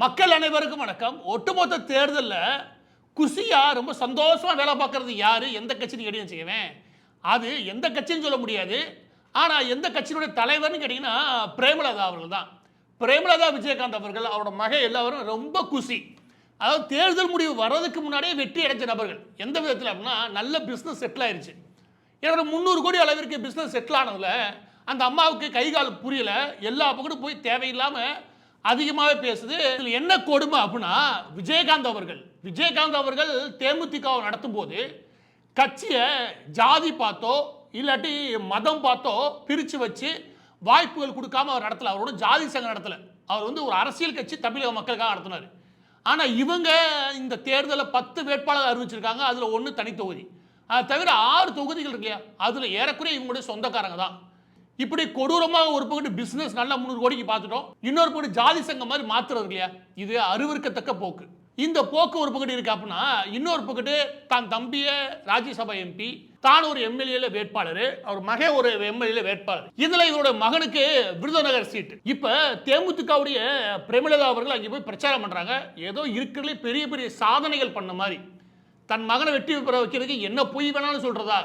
மக்கள் அனைவருக்கும் வணக்கம். ஒட்டுமொத்த தேர்தலில் குசியா ரொம்ப சந்தோஷமா வேலை பார்க்கறது யாரு, எந்த கட்சின்னு கேட்டீங்கன்னு வச்சுக்கவேன், அது எந்த கட்சின்னு சொல்ல முடியாது. ஆனால் எந்த கட்சியினுடைய தலைவர்னு கேட்டிங்கன்னா பிரேமலதா அவர்கள் தான். பிரேமலதா விஜயகாந்த் அவர்கள், அவரோட மகன் எல்லாரும் ரொம்ப குசி. அதாவது தேர்தல் முடிவு வர்றதுக்கு முன்னாடியே வெற்றி அடைஞ்ச நபர்கள். எந்த விதத்தில் அப்படின்னா நல்ல பிஸ்னஸ் செட்டில் ஆயிடுச்சு. ஏன்னா 300 கோடி அளவிற்கு பிஸ்னஸ் செட்டில் ஆனதில் அந்த அம்மாவுக்கு கை கால் புரியல, எல்லா பக்கமும் போய் தேவையில்லாமல் அதிகமாகவே பேசுது. இதில் என்ன கொடுமை அப்படின்னா விஜயகாந்த் அவர்கள் தேமுதிகவை நடத்தும் போது கட்சியை ஜாதி பார்த்தோ இல்லாட்டி மதம் பார்த்தோ பிரித்து வச்சு வாய்ப்புகள் கொடுக்காம அவர் நடத்தல. அவரோட ஜாதி சங்கம் நடத்தலை. அவர் ஒரு அரசியல் கட்சி தமிழக மக்களுக்காக நடத்தினார். ஆனால் இவங்க இந்த தேர்தலில் 10 வேட்பாளர் அறிவிச்சிருக்காங்க. அதில் 1 தனி தொகுதி. அது தவிர 6 தொகுதிகள் இருக்கு இல்லையா, அதில் ஏறக்குறைய இவங்களுடைய சொந்தக்காரங்க தான். இப்படி கொடூரமாக ஒரு பக்கத்து பிசினஸ் நல்லா 300 கோடிக்கு பார்த்துட்டோம், இன்னொரு பக்கம் ஜாதி சங்கம் மாதிரி மாத்துறது இல்லையா, இது அருவருக்கத்தக்க போக்கு. இந்த போக்கு ஒரு பக்கத்து இருக்கு அப்படின்னா, இன்னொரு பக்கத்து தான் தம்பிய ராஜ்யசபா எம்பி, தான் ஒரு எம்எல்ஏல வேட்பாளர், அவர் மகன் ஒரு எம்எல்ஏல வேட்பாளர். இதுல இவரோட மகனுக்கு விருதுநகர் சீட்டு. இப்ப தேமுதிகவுடைய பிரேமலதா அவர்கள் அங்கே போய் பிரச்சாரம் பண்றாங்க. ஏதோ இருக்கிறதுலே பெரிய பெரிய சாதனைகள் பண்ண மாதிரி, தன் மகனை வெற்றி பெற வைக்கிறதுக்கு என்ன பொய் வேணாலும் சொல்றதா.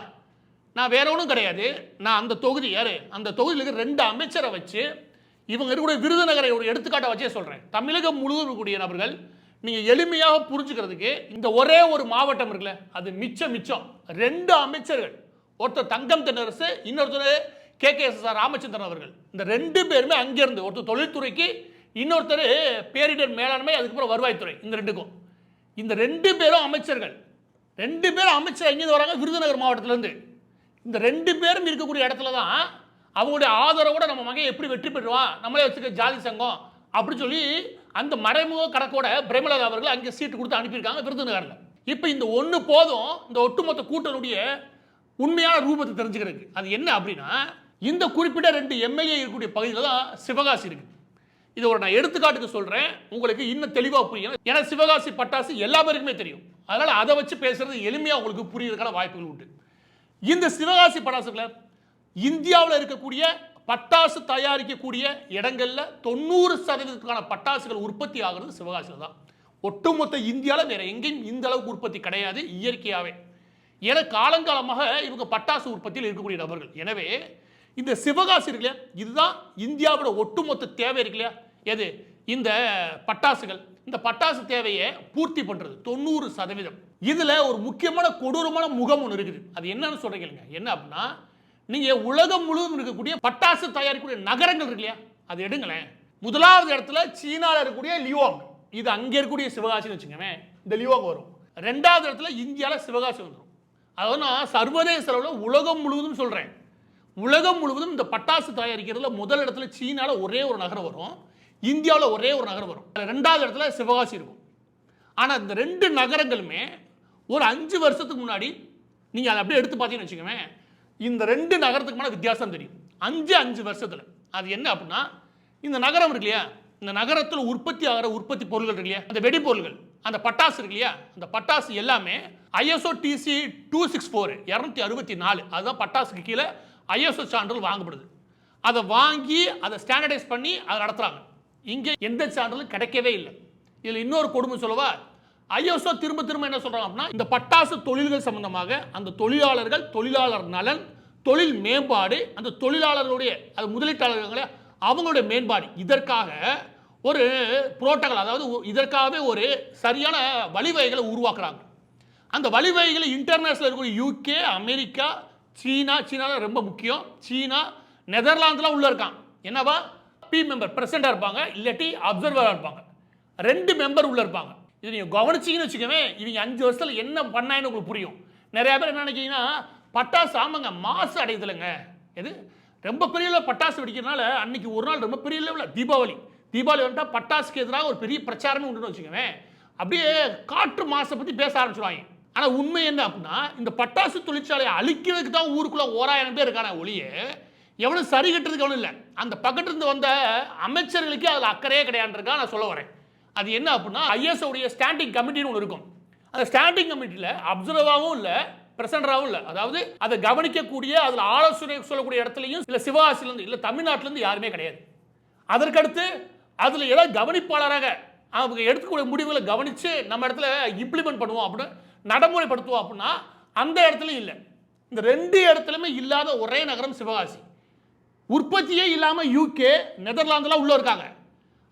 நான் வேற ஒன்றும் கிடையாது, நான் அந்த தொகுதி யாரு, அந்த தொகுதியில் இருக்கிற 2 அமைச்சரை வச்சு இவங்க இருக்கக்கூடிய விருதுநகரை ஒரு எடுத்துக்காட்டை வச்சே சொல்றேன். தமிழகம் முழுவதும் இருக்கக்கூடிய நபர்கள் நீங்க எளிமையாக புரிஞ்சுக்கிறதுக்கு இந்த ஒரே ஒரு மாவட்டம் இருக்குல்ல, அது மிச்சம் 2 அமைச்சர்கள், ஒருத்தர் தங்கம் தென்னரசு, இன்னொருத்தர் KKSR ராமச்சந்திரன் அவர்கள். இந்த 2 பேருமே அங்கிருந்து, ஒருத்தர் தொழில்துறைக்கு, இன்னொருத்தர் பேரிடர் மேலாண்மை, அதுக்கப்புறம் வருவாய்த்துறை. இந்த 2க்கும் இந்த 2 பேரும் அமைச்சர்கள். 2 பேரும் அமைச்சர் எங்கேருந்து வராங்க, விருதுநகர் மாவட்டத்திலேருந்து. இந்த 2 பேரும் இருக்கக்கூடிய இடத்துல தான் அவங்களுடைய ஆதரவோட நம்ம மகன் எப்படி வெற்றி பெறுவான், நம்மளே வச்சுக்க ஜாதி சங்கம் அப்படின்னு சொல்லி அந்த மறைமுக கணக்கோட பிரேமலதா அவர்கள் அங்கே சீட்டு கொடுத்து அனுப்பியிருக்காங்க விருதுநகரில். இப்போ இந்த ஒன்று போதும் இந்த ஒட்டுமொத்த கூட்டணுடைய உண்மையான ரூபத்தை தெரிஞ்சுக்கிறதுக்கு. அது என்ன அப்படின்னா, இந்த குறிப்பிட்ட 2 எம்எல்ஏ இருக்கக்கூடிய பகுதியில் தான் சிவகாசி இருக்கு. இதை நான் எடுத்துக்காட்டுக்கு சொல்கிறேன், உங்களுக்கு இன்னும் தெளிவாக புரியும். ஏன்னா சிவகாசி பட்டாசு எல்லா பேருக்குமே தெரியும். அதனால் அதை வச்சு பேசுறது எளிமையாக உங்களுக்கு புரியறதுக்கான வாய்ப்புகள் உண்டு. இந்த சிவகாசி பட்டாசுகளை இந்தியாவில் இருக்கக்கூடிய பட்டாசு தயாரிக்கக்கூடிய இடங்களில் 90% பட்டாசுகள் உற்பத்தி ஆகிறது சிவகாசியில் தான். ஒட்டுமொத்த இந்தியாவில் வேற எங்கேயும் இந்த அளவுக்கு உற்பத்தி கிடையாது இயற்கையாகவே. ஏன்னா காலங்காலமாக இவங்க பட்டாசு உற்பத்தியில் இருக்கக்கூடிய நபர்கள். எனவே இந்த சிவகாசி இருக்குல்லையா, இதுதான் இந்தியாவோட ஒட்டுமொத்த தேவை இருக்குல்லையா, எது இந்த பட்டாசுகள். இந்த பட்டாசு தேவையை பூர்த்தி பண்றது 90%. இதுல ஒரு முக்கியமான கொடூரமான முகம் ஒன்று இருக்குது. அது என்னன்னு சொல்றீங்க, என்ன அப்படின்னா, நீங்க உலகம் முழுவதும் இருக்கக்கூடிய பட்டாசு தயாரிக்கக்கூடிய நகரங்கள் இருக்கு இல்லையா, அது எடுங்களேன். முதலாவது இடத்துல சீனால இருக்கக்கூடிய லியோங், இது அங்கே இருக்கக்கூடிய சிவகாசின்னு வச்சுக்கோங்க, இந்த லியோங் வரும். 2வது இடத்துல இந்தியாவில் சிவகாசி வந்துடும். அதாவது நான் சர்வதேச அளவில் உலகம் முழுவதும் சொல்றேன். உலகம் முழுவதும் இந்த பட்டாசு தயாரிக்கிறதுல முதல் இடத்துல சீனால ஒரே ஒரு நகரம் வரும், இந்தியாவில் ஒரே ஒரு நகரம் வரும். 2வது இடத்துல சிவகாசி இருக்கும். ஆனால் இந்த 2 நகரங்களுமே ஒரு 5 வருஷத்துக்கு முன்னாடி நீங்கள் அதை அப்படியே எடுத்து பார்த்தீங்கன்னு வச்சுக்கோங்க, இந்த 2 நகரத்துக்குமான வித்தியாசம் தெரியும். 5 வருஷத்தில். அது என்ன அப்படின்னா, இந்த நகரம் இருக்கு இல்லையா, இந்த நகரத்தில் உற்பத்தி ஆகிற உற்பத்தி பொருள்கள் இருக்கு இல்லையா, அந்த வெடிப்பொருள்கள், அந்த பட்டாசு இருக்கு இல்லையா, அந்த பட்டாசு எல்லாமே ISO TC 264 264, அதுதான் பட்டாசுக்கு கீழே ISO சான்றிதழ் வாங்கப்படுது. அதை வாங்கி அதை ஸ்டாண்டர்டைஸ் பண்ணி அதை நடத்துகிறாங்க. இங்கே எந்த சான்றிதழும் கிடைக்கவே இல்லை. இதில் இன்னொரு கொடுமை சொல்லவா, ISO திரும்ப என்ன சொல்றாங்க அப்படின்னா, இந்த பட்டாசு தொழில்கள் சம்பந்தமாக அந்த தொழிலாளர் நலன், தொழில் மேம்பாடு, அந்த தொழிலாளர்களுடைய அது முதலீட்டாளர்களே அவங்களுடைய மேம்பாடு, இதற்காக ஒரு புரோட்டோகால், அதாவது இதற்காகவே ஒரு சரியான வழிவகைகளை உருவாக்குறாங்க. அந்த வழிவகைகளை இன்டர்நேஷனல் இருக்கக்கூடிய UK, அமெரிக்கா, சீனா ரொம்ப முக்கியம், சீனா, நெதர்லாந்துலாம் உள்ள இருக்கான். என்னவா, P மெம்பர் பிரசிடண்டா இருப்பாங்க, இல்லாட்டி அப்சர்வரா இருப்பாங்க. 2 மெம்பர் உள்ள இருப்பாங்க. இது நீங்க கவனிச்சீங்கன்னு வச்சுக்கவே, இவங்க 5 வருஷத்துல என்ன பண்ணாங்கன்னு உங்களுக்கு புரியும். நிறைய பேர் என்ன நினைக்கிறீங்கன்னா, பட்டாசு ஆமாங்க மாசு அடையுதுலங்க, எது ரொம்ப பெரிய அளவு பட்டாசு வெடிக்கிறதுனால அன்னைக்கு ஒரு நாள் ரொம்ப பெரிய லெவலில் தீபாவளி வந்துட்டா பட்டாசுக்கு எதிராக ஒரு பெரிய பிரச்சாரமே உண்டுன்னு வச்சுக்கவே, அப்படியே காற்று மாசை பற்றி பேச ஆரம்பிச்சுடுவாங்க. ஆனால் உண்மை என்ன அப்படின்னா, இந்த பட்டாசு தொழிற்சாலையை அழிக்கிறதுக்கு தான் ஊருக்குள்ள 1000 பேர் இருக்கான ஒளிய, எவனும் சரி கட்டுறதுக்கு அவனும் இல்லை. அந்த பக்கத்திலிருந்து வந்த அமைச்சர்களுக்கு அதில் அக்கறையே கிடையாதுன்றதுக்காக நான் சொல்ல வரேன். அது என்ன அப்படின்னா, ISO உடைய ஸ்டாண்டிங் கமிட்டின்னு ஒன்று இருக்கும். அந்த ஸ்டாண்டிங் கமிட்டியில் அப்சர்வராகவும் இல்லை, பிரசண்டராகவும் இல்லை, அதாவது அதை கவனிக்கக்கூடிய அதில் ஆலோசனை சொல்லக்கூடிய இடத்துலையும் இல்லை சிவகாசிலேருந்து இல்லை தமிழ்நாட்டிலேருந்து யாருமே கிடையாது. அதற்கடுத்து அதில் ஏதாவது கவனிப்பாளராக அவங்க எடுக்கக்கூடிய முடிவுகளை கவனித்து நம்ம இடத்துல இம்ப்ளிமெண்ட் பண்ணுவோம் அப்படின்னு நடைமுறைப்படுத்துவோம் அப்படின்னா அந்த இடத்துலையும் இல்லை. இந்த 2 இடத்துலையுமே இல்லாத ஒரே நகரம் சிவகாசி. உற்பத்தியே இல்லாமல் யூகே, நெதர்லாந்துலாம் உள்ளே இருக்காங்க.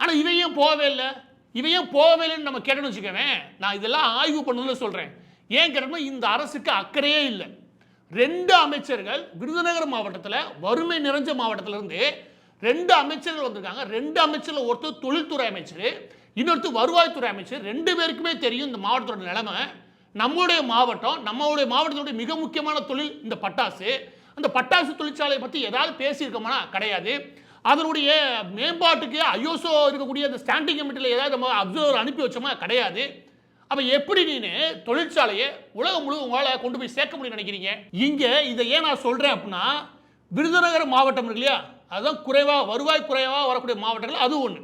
ஆனால் இவன் ஏன் போகவே இல்லை, இவன் ஏன் போகவே இல்லைன்னு நம்ம கேட்டோன்னு வச்சுக்கவேன். நான் இதெல்லாம் ஆய்வு பண்ணணும்னு சொல்கிறேன். ஏன் கேட்டோம்னா இந்த அரசுக்கு அக்கறையே இல்லை. 2 அமைச்சர்கள் விருதுநகர் மாவட்டத்தில், வறுமை நிறைஞ்ச மாவட்டத்திலிருந்து 2 அமைச்சர்கள் வந்திருக்காங்க. 2 அமைச்சர்கள், ஒருத்தர் தொழில்துறை அமைச்சர், இன்னொருத்தர் வருவாய்த்துறை அமைச்சர். 2 பேருக்குமே தெரியும் இந்த மாவட்டத்தோட நிலைமை. நம்மளுடைய மாவட்டத்துடைய மிக முக்கியமான தொழில் இந்த பட்டாசு. அந்த பட்டாசு தொழிற்சாலையை பற்றி ஏதாவது பேசியிருக்கோம்னா கிடையாது. அதனுடைய மேம்பாட்டுக்கு ஐஓசோ இருக்கக்கூடிய அந்த ஸ்டாண்டிங் கமிட்டியில் ஏதாவது நம்ம அப்சர்வர் அனுப்பி வச்சோமா கிடையாது. அப்போ எப்படி நீ தொழிற்சாலையை உலகம் முழு உங்களால் கொண்டு போய் சேர்க்க முடியும்னு நினைக்கிறீங்க? இங்கே இதை ஏன் நான் சொல்கிறேன் அப்படின்னா, விருதுநகர் மாவட்டம் இருக்கு இல்லையா, அதுதான் வருவாய் குறைவாக வரக்கூடிய மாவட்டங்கள் அது ஒன்று.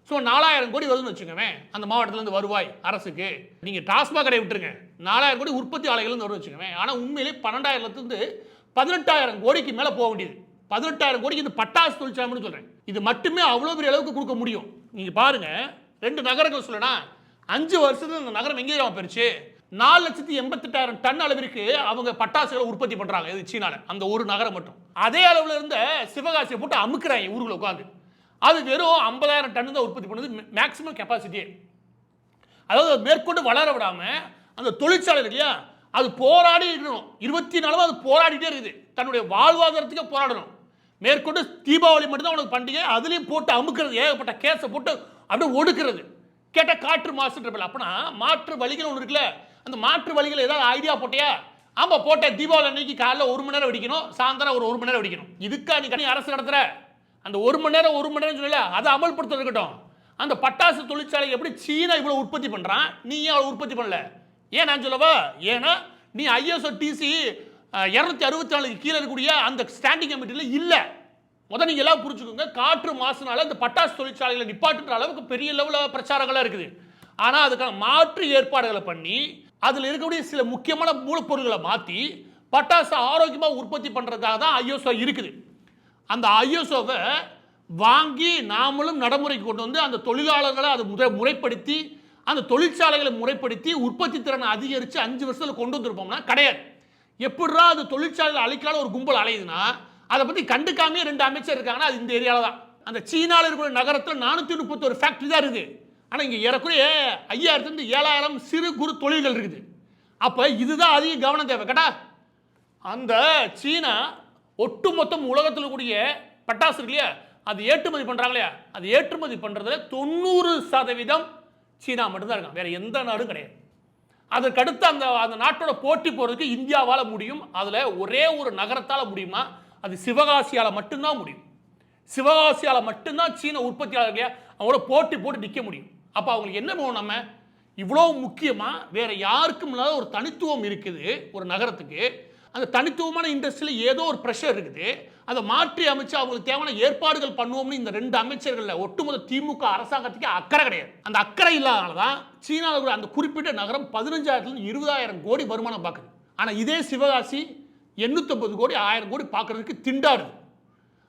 ஸோ 4000 கோடி வருதுன்னு வச்சுக்கோங்க அந்த மாவட்டத்திலேருந்து வருவாய் அரசுக்கு. நீங்கள் டாஸ்மாக் கடை விட்டுருங்க, 4000 கோடி உற்பத்தி ஆலைகள்னு வரும்னு வச்சுக்கோங்க. ஆனால் உண்மையிலே 12,000லேருந்து 18,000 கோடிக்கு மேலே போக வேண்டியது. 18,000 கோடிக்கு இந்த பட்டாசு தொழிற்சாலைன்னு சொல்கிறேன். இது மட்டுமே அவ்வளோ பெரிய அளவுக்கு கொடுக்க முடியும். நீங்கள் பாருங்கள், 2 நகரங்கள் சொல்லனா 5 வருஷத்துல இந்த நகரம் எங்கே போயிருச்சு? 4,88,000 டன் அளவிற்கு அவங்க பட்டாசுகளை உற்பத்தி பண்ணுறாங்க. இது சீனாவில் அந்த ஒரு நகரம் மட்டும். அதே அளவில் இருந்த சிவகாசியை போட்டு அமுக்குறாங்க ஊருக்குள்ள உட்காந்து. அது வெறும் 50,000 டன் தான் உற்பத்தி பண்ணுது மேக்ஸிமம் கெப்பாசிட்டியே. அதாவது மேற்கொண்டு வளர விடாமல் அந்த தொழிற்சாலை இல்லையா, அது போராடி இருக்கணும். 24 அது போராடிட்டே இருக்குது, தன்னுடைய வாழ்வாதாரத்துக்கு போராடணும். மேற்கொண்டு தீபாவளி மட்டும்தான் உனக்கு பண்டிகை, அதுலேயும் போட்டு அமுக்கிறது, ஏகப்பட்ட கேஸை போட்டு அப்படியே ஒடுக்கிறது. கேட்டால் காற்று மாசுன்றப்பில்லை. அப்படின்னா மாற்று வழிகள் ஒன்று இருக்குல்ல, அந்த மாற்று வழிகள் ஏதாவது ஐடியா போட்டியா? ஆமாம் போட்டேன். தீபாவளி அன்னைக்கு காலைல 1 மணி நேரம் வெடிக்கணும், சாயந்தரம் ஒரு 1 மணி நேரம் வெடிக்கணும். இதுக்கா நீ அரசு நடத்துகிற? அந்த 1 மணி நேரம் சொல்லல, அதை அமல்படுத்த இருக்கட்டும். அந்த பட்டாசு தொழிற்சாலை எப்படி சீனா இவ்வளோ உற்பத்தி பண்ணுறான், நீ ஏன் அவ்வளோ உற்பத்தி பண்ணல? ஏன் நான் சொல்லவா? ஏன்னா நீ ஐஎஸ்ஓ டிசி 264 கீழே இருக்கக்கூடிய அந்த ஸ்டாண்டிங் கமிட்டியில் இல்லை. நீங்கள் எல்லாம் புரிஞ்சுக்கோங்க, காற்று மாசுனால இந்த பட்டாசு தொழிற்சாலைகளை நிப்பாட்டுற அளவுக்கு பெரிய லெவலில் பிரச்சாரங்களாக இருக்குது. ஆனால் அதுக்கான மாற்று ஏற்பாடுகளை பண்ணி அதில் இருக்கக்கூடிய சில முக்கியமான மூலப்பொருட்களை மாற்றி பட்டாசு ஆரோக்கியமாக உற்பத்தி பண்ணுறதுக்காக தான் ஐஎஸ்ஓ இருக்குது. அந்த ஐஎஸ்ஓவை வாங்கி நாமளும் நடைமுறைக்கு கொண்டு வந்து அந்த தொழிலாளர்களை அதை முறைப்படுத்தி அந்த தொழிற்சாலைகளை முறைப்படுத்தி உற்பத்தி திறனை அதிகரித்து 5 வருஷத்தில் கொண்டு வந்திருப்போம்னா கிடையாது. எப்படிரா அது தொழிற்சாலையில் அழிக்காத ஒரு கும்பல் அலையுதுன்னா அதை பற்றி கண்டுக்காமே 2 அமைச்சர் இருக்காங்கன்னா அது இந்த ஏரியாவில் தான். அந்த சீனாவில் இருக்கிற நகரத்தில் 431 ஃபேக்ட்ரி தான் இருக்குது. ஆனால் இங்கே ஏறக்குறைய 5000 7,000 சிறு குறு தொழில்கள் இருக்குது. அப்போ இதுதான் அதிக கவனம் தேவை கேட்டா. அந்த சீனா ஒட்டுமொத்தம் உலகத்தில் கூடிய பட்டாசு இருக்கு இல்லையா, அது ஏற்றுமதி பண்ணுறாங்களே, அது ஏற்றுமதி பண்ணுறதுல 90% சீனா மட்டும்தான் இருக்காங்க, வேற எந்த நாடும் கிடையாது. அதற்கடுத்து அந்த நாட்டோட போட்டி போகிறதுக்கு இந்தியாவால் முடியும். அதில் ஒரே ஒரு நகரத்தால் முடியுமா, அது சிவகாசியால் மட்டும்தான் முடியும். சிவகாசியால் மட்டும்தான் சீன உற்பத்தியாளர்களே அவங்களோட போட்டி போட்டு நிற்க முடியும். அப்போ அவங்களுக்கு என்ன போகணும், நம்ம இவ்வளோ முக்கியமாக வேற யாருக்கும் இல்லாத ஒரு தனித்துவம் இருக்குது ஒரு நகரத்துக்கு. அந்த தனித்துவமான இண்டஸ்ட்ரியில் ஏதோ ஒரு ப்ரெஷர் இருக்குது, அதை மாற்றி அமைச்சு அவங்களுக்கு தேவையான ஏற்பாடுகள் பண்ணுவோம்னு இந்த 2 அமைச்சர்களில் ஒட்டுமொத்த திமுக அரசாங்கத்துக்கு அக்கறை கிடையாது. அந்த அக்கறை இல்லாதனால தான் சீனாவில் அந்த குறிப்பிட்ட நகரம் 15,000 20,000 கோடி வருமானம் பார்க்குது. ஆனால் இதே சிவகாசி 850 கோடி 1000 கோடி பார்க்கறதுக்கு திண்டாடுது.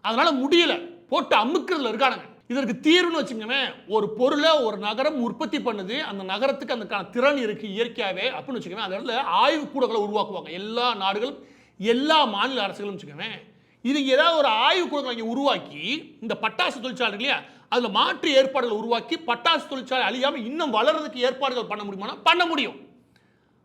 அதனால முடியல, போட்டு அமுக்கிறதுல இருக்கானுங்க. இதற்கு தீர்வுன்னு வச்சுக்கோங்க, ஒரு பொருளை ஒரு நகரம் உற்பத்தி பண்ணுது, அந்த நகரத்துக்கு அதுக்கான திறன் இருக்கு இயற்கையாகவே அப்படின்னு வச்சுக்கோங்க. அந்த இடத்துல ஆய்வு கூடங்களை உருவாக்குவாங்க எல்லா நாடுகளும் எல்லா மாநில அரசுகளும் வச்சுக்கோங்க. இது ஏதாவது ஒரு ஆய்வு கூடங்களை இங்கே உருவாக்கி இந்த பட்டாசு தொழிற்சாலை இல்லையா, அதில் மாற்று ஏற்பாடுகள் உருவாக்கி பட்டாசு தொழிற்சாலை அழியாமல் இன்னும் வளர்றதுக்கு ஏற்பாடுகள் பண்ண முடியுமானா பண்ண முடியும்.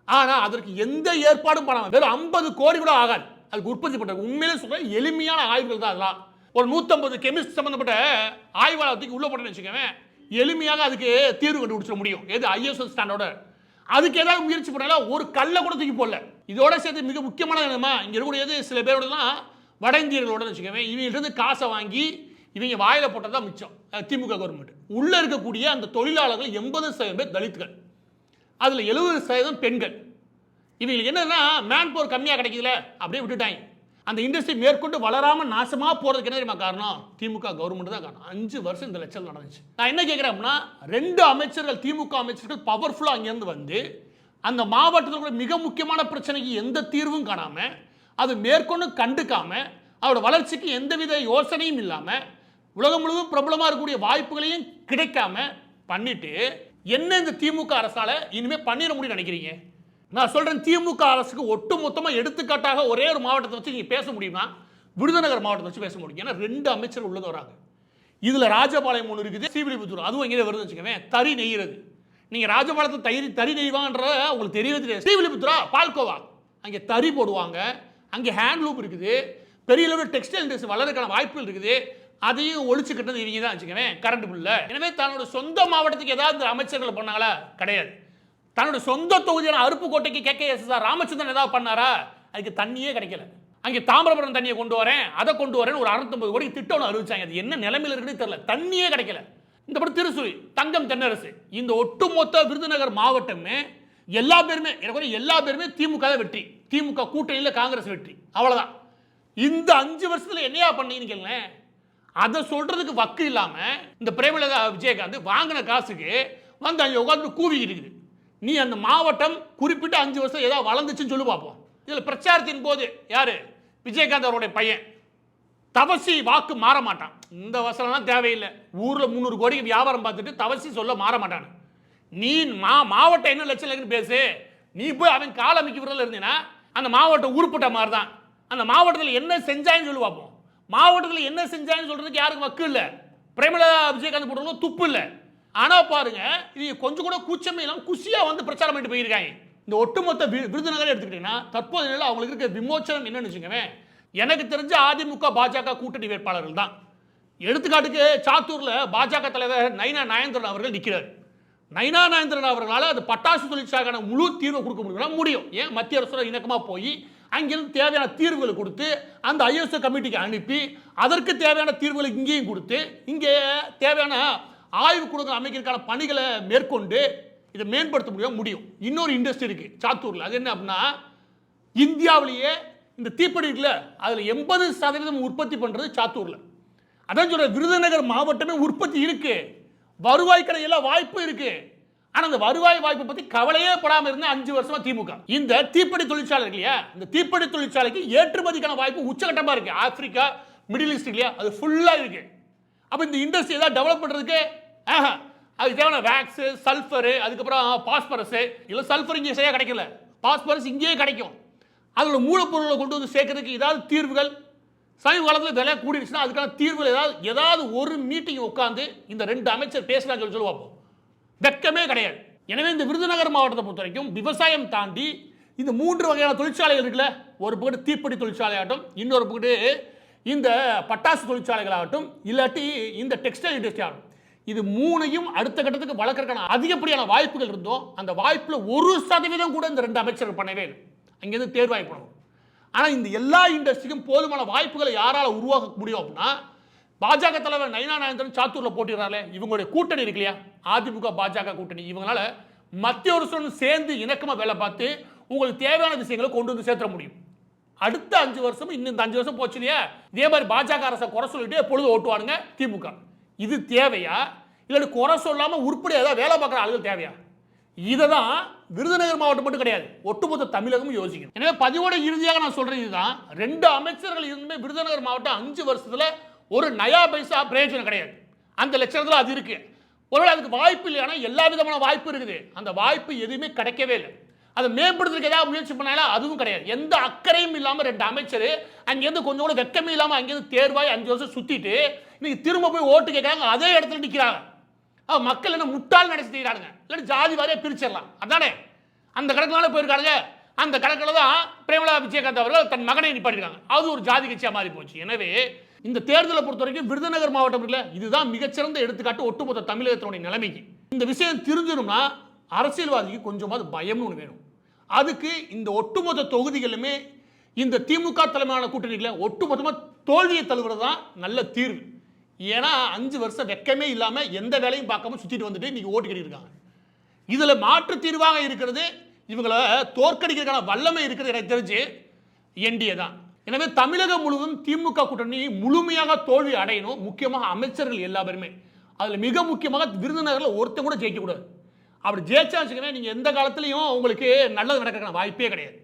ஆனால் அதற்கு எந்த ஏற்பாடும் பண்ணாமல் வெறும் 50 கோடி கூட ஆகாது அதுக்கு உற்பத்தி பண்ணுறது. உண்மையிலே சொல்ற எளிமையான ஆய்வுகள் தான் அதெல்லாம். ஒரு 150 கெமிஸ்ட் சம்பந்தப்பட்ட ஆய்வாளத்துக்கு உள்ள போட்டேன்னு வச்சுக்கோங்க, எளிமையாக அதுக்கு தீர்வு கண்டுபிடிச்சிட முடியும். எது ஐஎஸ்ஓ ஸ்டாண்டர்ட. அதுக்கு ஏதாவது முயற்சி பண்ணாலும் ஒரு கல்லை கூட தூக்கி போடல. இதோட சேர்த்து மிக முக்கியமான என்னமா, இங்கே இருக்கக்கூடியது சில பேரோடலாம் வட இந்தியர்களோட வச்சுக்கோங்க, இவங்கிட்ட காசை வாங்கி இவங்க வாயில போட்டதான் மிச்சம். திமுக கவர்மெண்ட் உள்ள இருக்கக்கூடிய அந்த தொழிலாளர்கள் 80% பேர் தலித்துகள், அதுல 70% பெண்கள். இவங்களுக்கு என்னன்னா மேன் பவர் கம்மியாக கிடைக்குதுல அப்படியே விட்டுட்டாங்க. அந்த இண்டஸ்ட்ரி மேற்கொண்டு வளராமல் நாசமாக போகிறதுக்கு என்ன தெரியுமா காரணம்? திமுக கவர்மெண்ட் தான் காரணம். 5 வருஷம் இந்த லட்சம் நடந்துச்சு. நான் என்ன கேட்குறேன் அப்படின்னா, 2 அமைச்சர்கள் திமுக அமைச்சர்கள் பவர்ஃபுல்லாக அங்கேருந்து வந்து அந்த மாவட்டத்தில் கூட மிக முக்கியமான பிரச்சனைக்கு எந்த தீர்வும் காணாமல், அது மேற்கொண்டு கண்டுக்காமல், அவரோட வளர்ச்சிக்கு எந்தவித யோசனையும் இல்லாமல், உலகம் முழுவதும் பிரபலமாக இருக்கக்கூடிய வாய்ப்புகளையும் கிடைக்காம பண்ணிட்டு என்ன இந்த திமுக அரசால இனிமே பண்ணிட முடியும் நினைக்கிறீங்க? நான் சொல்றேன், திமுக அரசுக்கு ஒட்டு மொத்தமா எடுத்துக்காட்டாக ஒரே ஒரு மாவட்டத்தை வச்சு நீங்க பேச முடியுமா? விருதுநகர் மாவட்டத்தை வச்சு பேச முடியும். ஏன்னா 2 அமைச்சர் உள்ளது வராங்க. இதுல ராஜபாளையம் ஒன்று இருக்குது, ஸ்ரீவில்லிபுத்தூர் அதுவும் இங்கே வருது வச்சுக்கவே. தறி நெய்கிறது, நீங்க ராஜபாளையத்தை தறி நெய்வான்ற உங்களுக்கு தெரியவே தெரியாது. ஸ்ரீவில்லிபுத்தூரா பால்கோவா, அங்கே தறி போடுவாங்க, அங்கே ஹேண்ட்லூம் இருக்குது, பெரிய லெவல் டெக்ஸ்டைல் இண்டஸ்ட்ரி வளர்றதுக்கான வாய்ப்புகள் இருக்குது. அதையும் ஒழிச்சு கட்டது இவங்க தான் வச்சுக்கவேன், கரண்ட் பில்ல. எனவே தன்னோட சொந்த மாவட்டத்துக்கு ஏதாவது அமைச்சர்கள் பண்ணாங்களா? கிடையாது. தன்னோட சொந்த தொகுதியான அருப்புக்கோட்டைக்கு KKSSR ராமச்சந்திரன் ஏதாவது பண்ணாரா? அதுக்கு தண்ணியே கிடைக்கல. அங்கே தாமிரபரணி தண்ணியை கொண்டு வரேன், அதை கொண்டு வரேன், ஒரு 650 கோடி திட்டம் அறிவிச்சாங்க. அது என்ன நிலைமையில் இருக்குன்னு தெரியல, தண்ணியே கிடைக்கல. இந்த படம் திருசுழி, தங்கம் தென்னரசு, இந்த ஒட்டுமொத்த விருதுநகர் மாவட்டமே எல்லா பேருமே திமுக தான் வெற்றி, திமுக கூட்டணியில் காங்கிரஸ் வெற்றி, அவ்வளவுதான். இந்த 5 வருஷத்துல என்னையா பண்ணீங்கன்னு கேளுங்க. அதை சொல்றதுக்கு வக்கு இல்லாம இந்த பிரேமலதா விஜயகாந்த் வாங்கின காசுக்கு வந்து அங்கே உட்காந்து கூவிக்கிட்டு இருக்குது. நீ அந்த மாவட்டம் குறிப்பிட்ட 5 வருஷம் ஏதாவது வளர்ந்துச்சுன்னு சொல்லி பார்ப்போம். இதில் பிரச்சாரத்தின் போது யாரு? விஜயகாந்த் அவருடைய பையன் தவசி வாக்கு மாற மாட்டான். இந்த வசனம்லாம் தேவையில்லை. ஊரில் 300 கோடிக்கு வியாபாரம் பார்த்துட்டு தவசி சொல்ல மாற மாட்டான். நீ மாவட்டம் என்ன லட்சம் இல்லைன்னு பேசு. நீ போய் அவன் கால அமைக்கிறதுல இருந்தீங்கன்னா அந்த மாவட்டம் உருப்பட்ட மாதிரி தான். அந்த மாவட்டத்தில் என்ன செஞ்சான்னு சொல்லி பார்ப்போம். மாவட்டத்தில் என்ன செஞ்சான்னு சொல்றதுக்கு யாருக்கும் வக்கு இல்லை. பிரேமலதா விஜயகாந்த் போடுறதும் துப்பு இல்லை. ஆனா பாருங்க, இது கொஞ்சம் கூட கூச்சமே இல்லாம குசியா வந்து பிரச்சாரம் பண்ணிட்டு போயிருக்காங்க. இந்த ஒட்டுமொத்த விருதுநகரை எடுத்துக்கிட்டீங்கன்னா தற்போது நிலையில் அவங்களுக்கு இருக்க விமோச்சனம் என்னன்னு வச்சுக்கவே, எனக்கு தெரிஞ்ச அதிமுக பாஜக கூட்டணி வேட்பாளர்கள் தான். எடுத்துக்காட்டுக்கு சாத்தூர்ல பாஜக தலைவர் நயினா நாகேந்திரன் அவர்கள் நிற்கிறார். நயினா நாகேந்திரன் அவர்களால் அது பட்டாசு தொழிற்சாலைக்கான முழு தீர்வை கொடுக்க முடியும். ஏன்? மத்திய அரசு இணக்கமாக போய் அங்கிருந்து தேவையான தீர்வுகளை கொடுத்து அந்த ISO கமிட்டிக்கு அனுப்பி அதற்கு தேவையான தீர்வுகளை இங்கேயும் கொடுத்து இங்கே தேவையான ஆய்வு கூடங்கள் அமைக்கிறதுக்கான பணிகளை மேற்கொண்டு இதை மேம்படுத்த முடியும். இன்னொரு இண்டஸ்ட்ரி இருக்கு சாத்தூர்ல. அது என்ன அப்படின்னா, இந்தியாவிலேயே இந்த தீப்பெட்டி இருக்குல்ல, அதுல 80% உற்பத்தி பண்றது சாத்தூர்ல. அதான் சொல்ற, விருதுநகர் மாவட்டமே உற்பத்தி இருக்கு, வருவாய் கடையெல்லாம் வாய்ப்பு இருக்கு. ஆனா அந்த வருவாய் வாய்ப்பை பத்தி கவலையே படாம இருந்த 5 வருஷமா திமுக. இந்த தீப்பெட்டி தொழிற்சாலை இருக்கு இல்லையா, இந்த தீப்பெட்டி தொழிற்சாலைக்கு ஏற்றுமதிக்கான வாய்ப்பு உச்சகட்டமா இருக்கு. ஆப்பிரிக்கா, மிடில் ஈஸ்ட் இல்லையா, அது ஃபுல்லா இருக்கு. அப்ப இந்த இண்டஸ்ட்ரி ஏதாவது டெவலப் பண்றதுக்கு அதுக்கு தேவையான வேக்ஸ், சல்ஃபர், அதுக்கப்புறம் பாஸ்பரஸ். இல்லை சல்ஃபர் இங்கே சரியா கிடைக்கல, பாஸ்பரஸ் இங்கேயே கிடைக்கும். அதோட மூலப்பொருளை கொண்டு வந்து சேர்க்கறதுக்கு ஏதாவது தீர்வுகள் சமீப காலத்தில் விலை கூடிடுச்சுன்னா அதுக்கான தீர்வுகள் ஏதாவது ஒரு மீட்டிங் உட்காந்து இந்த 2 அமைச்சர் பேசலாம்னு சொல்லி பார்ப்போம். வெட்கமே கிடையாது. எனவே இந்த விருதுநகர் மாவட்டத்தை பொறுத்த வரைக்கும் விவசாயம் தாண்டி இந்த 3 வகையான தொழிற்சாலைகள் இருக்குல்ல, ஒரு பக்கத்து தீப்பெட்டி தொழிற்சாலையாகட்டும், இன்னொரு பக்கத்து இந்த பட்டாசு தொழிற்சாலைகளாகட்டும், இல்லாட்டி இந்த டெக்ஸ்டைல் இண்டஸ்ட்ரி ஆகட்டும், இது 3ஐயும் அடுத்த கட்டத்துக்கு வளர்க்கறதுக்கான அதிகப்படியான வாய்ப்புகள் இருந்தோம். அந்த வாய்ப்புல 1% கூட இந்த 2 அமைச்சர்கள் பண்ணவே இல்லை. அங்கேருந்து தேர்வாய் போனோம். ஆனால் இந்த எல்லா இண்டஸ்ட்ரிக்கும் போதுமான வாய்ப்புகளை யாரால உருவாக்க முடியும் அப்படின்னா, பாஜக தலைவர் நயினா நாகேந்திரன் சாத்தூர்ல போட்டிடுறாரு. இவங்களுடைய கூட்டணி இருக்கு இல்லையா, அதிமுக பாஜக கூட்டணி, இவங்களால மத்திய அரசுடன் சேர்ந்து இணக்கமா வேலை பார்த்து உங்களுக்கு தேவையான விஷயங்களை கொண்டு வந்து சேர்த்துட முடியும். அடுத்த 5 வருஷம், இன்னும் இந்த 5 வருஷம் போச்சு இல்லையா, இதே மாதிரி பாஜக அரசை குறை சொல்லிட்டு பொழுது ஓட்டுவானுங்க திமுக. இது தேவையா? இல்லாட்டி குறை சொல்லாம உருப்படியா ஏதாவது வேலை பார்க்குற ஆளுகள் தேவையா? இதை தான் விருதுநகர் மாவட்டம் மட்டும் கிடையாது, ஒட்டுமொத்த தமிழகமும் யோசிக்கணும். எனவே பதிவோட இறுதியாக நான் சொல்றது இதுதான், 2 அமைச்சர்கள் இருந்துமே விருதுநகர் மாவட்டம் 5 வருஷத்துல ஒரு நயா பைசா பிரயோஜனம் கிடையாது. அந்த லட்சணத்தில் அது இருக்கு. ஒருவேளை அதுக்கு வாய்ப்பு இல்லையானா எல்லா விதமான வாய்ப்பு இருக்குது, அந்த வாய்ப்பு எதுவுமே கிடைக்கவே இல்லை. அதை மேம்படுத்துறதுக்கு ஏதாவது முயற்சி பண்ணாலும் அதுவும் கிடையாது. எந்த அக்கறையும் இல்லாமல் 2 அமைச்சர் அங்கேருந்து கொஞ்சம் கூட வெக்கமே இல்லாமல் அங்கேருந்து தேர்வாய் 5 வருஷம் சுத்திட்டு இன்னைக்கு திரும்ப போய் ஓட்டு கேட்கறாங்க, அதே இடத்துல நிற்கிறாங்க. மக்கள் என்ன முட்டாள் நடத்தி செய்யறாங்க, இல்லாட்டி ஜாதி வாரியா பிரிச்சிடலாம், அதானே அந்த கணக்குனால போயிருக்காங்க. அந்த கணக்கில் தான் பிரேமலதா விஜயகாந்த் அவர்கள் தன் மகனை நிப்பாட்டிருக்காங்க. அது ஒரு ஜாதி கட்சியா மாறி போச்சு. எனவே இந்த தேர்தலை பொறுத்த வரைக்கும் விருதுநகர் மாவட்டம் இருக்குல்ல, இதுதான் மிகச்சிறந்த எடுத்துக்காட்டு ஒட்டுமொத்த தமிழகத்தினுடைய நிலைமைக்கு. இந்த விஷயம் தெரிஞ்சிடும்னா அரசியல்வாதிக்கு கொஞ்சமாவது பயம்னு ஒன்று வேணும். அதுக்கு இந்த ஒட்டுமொத்த தொகுதிகளுமே இந்த திமுக தலைமையான கூட்டணிகளை ஒட்டுமொத்தமாக தோல்வியை தழுவுறது தான் நல்ல தீர்வு. ஏன்னா 5 வருஷம் வெக்கமே இல்லாமல் எந்த வேலையும் பார்க்காம சுற்றிட்டு வந்துட்டு இன்னைக்கு ஓட்டு கட்டியிருக்காங்க. இதில் மாற்று தீர்வாக இருக்கிறது, இவங்களை தோற்கடிக்கிறதுக்கான வல்லமை இருக்கிறது எனக்கு தெரிஞ்சு என்டிஏ தான். எனவே தமிழகம் முழுவதும் திமுக கூட்டணி முழுமையாக தோல்வி அடையணும். முக்கியமாக அமைச்சர்கள் எல்லா பேருமே, அதில் மிக முக்கியமாக விருதுநகரில் ஒருத்தன் கூட ஜெயிக்கக்கூடாது. அப்படி ஜெயிச்சா வச்சுக்கவே நீங்கள் எந்த காலத்திலையும் உங்களுக்கு நல்லது நடக்கிறதுக்கான வாய்ப்பே கிடையாது.